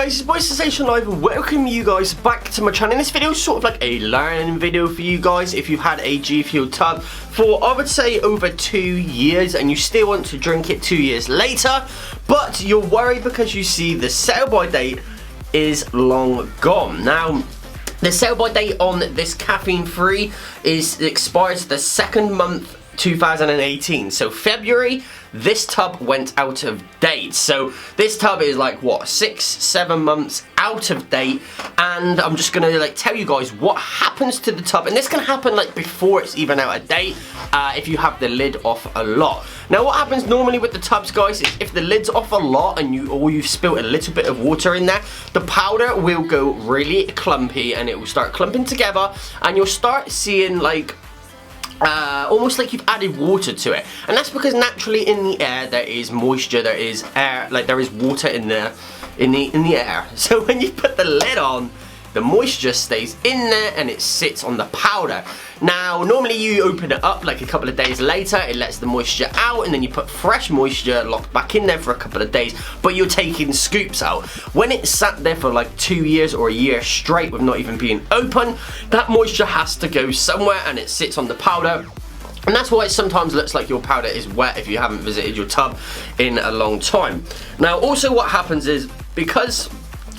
guys, it's Officialsensationlive and welcome you guys back to my channel. In this video is sort of like a learning video for you guys if you've had a Gfuel tub for, I would say, over 2 years and you still want to drink it 2 years later, but you're worried because you see the sell by date is long gone. Now, the sell by date on this caffeine free expires the second month 2018, so February this tub went out of date. So this tub is like what, 6-7 months out of date, and I'm just gonna like tell you guys what happens to the tub, and this can happen like before it's even out of date if you have the lid off a lot. Now what happens normally with the tubs, guys, is if the lid's off a lot and you've spilt a little bit of water in there, the powder will go really clumpy and it will start clumping together, and you'll start seeing like almost like you've added water to it, and that's because naturally in the air there is moisture, there is air, like there is water in the air. So when you put the lid on, the moisture stays in there and it sits on the powder. Now normally you open it up like a couple of days later, it lets the moisture out, and then you put fresh moisture locked back in there for a couple of days, but you're taking scoops out. When it's sat there for like 2 years or a year straight with not even being open, that moisture has to go somewhere and it sits on the powder. And that's why it sometimes looks like your powder is wet if you haven't visited your tub in a long time. Now also what happens is, because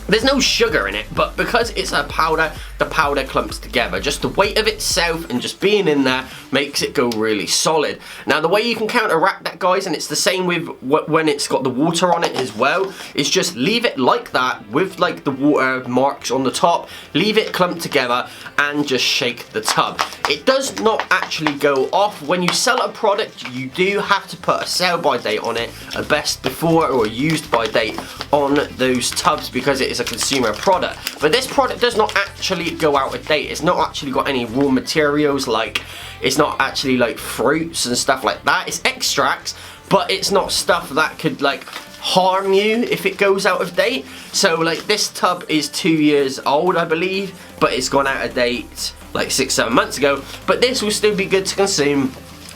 there's no sugar in it, but because it's a powder, the powder clumps together. Just the weight of itself and just being in there makes it go really solid. Now the way you can counteract that, guys, and it's the same with when it's got the water on it as well, is just leave it like that with like the water marks on the top, leave it clumped together and just shake the tub. It does not actually go off. When you sell a product, you do have to put a sell by date on it, a best before or used by date on those tubs, because it is a consumer product. But this product does not actually go out of date. It's not actually got any raw materials, like it's not actually like fruits and stuff like that. It's extracts, but it's not stuff that could like harm you if it goes out of date. So like this tub is 2 years old, I believe, but it's gone out of date like 6-7 months ago, but this will still be good to consume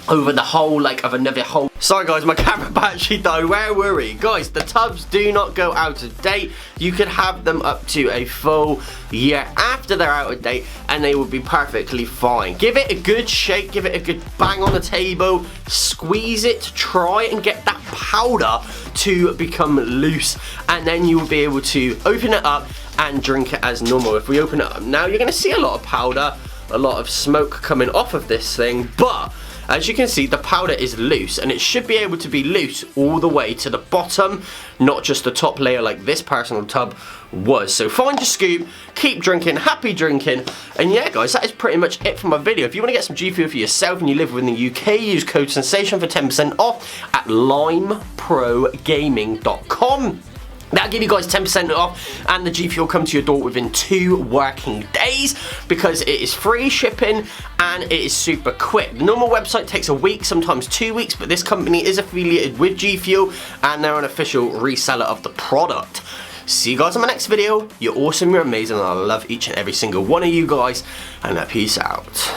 over the whole like of another whole. Sorry guys, my camera battery died. Where were we? Guys, the tubs do not go out of date. You could have them up to a full year after they're out of date and they will be perfectly fine. Give it a good shake, give it a good bang on the table, squeeze it to try and get that powder to become loose, and then you will be able to open it up and drink it as normal. If we open it up now, you're going to see a lot of powder, a lot of smoke coming off of this thing, but as you can see, the powder is loose, and it should be able to be loose all the way to the bottom, not just the top layer like this personal tub was. So find your scoop, keep drinking, happy drinking, and yeah guys, that is pretty much it for my video. If you want to get some Gfuel for yourself and you live within the UK, use code SENSATION for 10% off at limeprogaming.com. That'll give you guys 10% off, and the Gfuel will come to your door within 2 working days because it is free shipping and it is super quick. The normal website takes a week, sometimes 2 weeks, but this company is affiliated with Gfuel and they're an official reseller of the product. See you guys in my next video. You're awesome, you're amazing, and I love each and every single one of you guys, and peace out.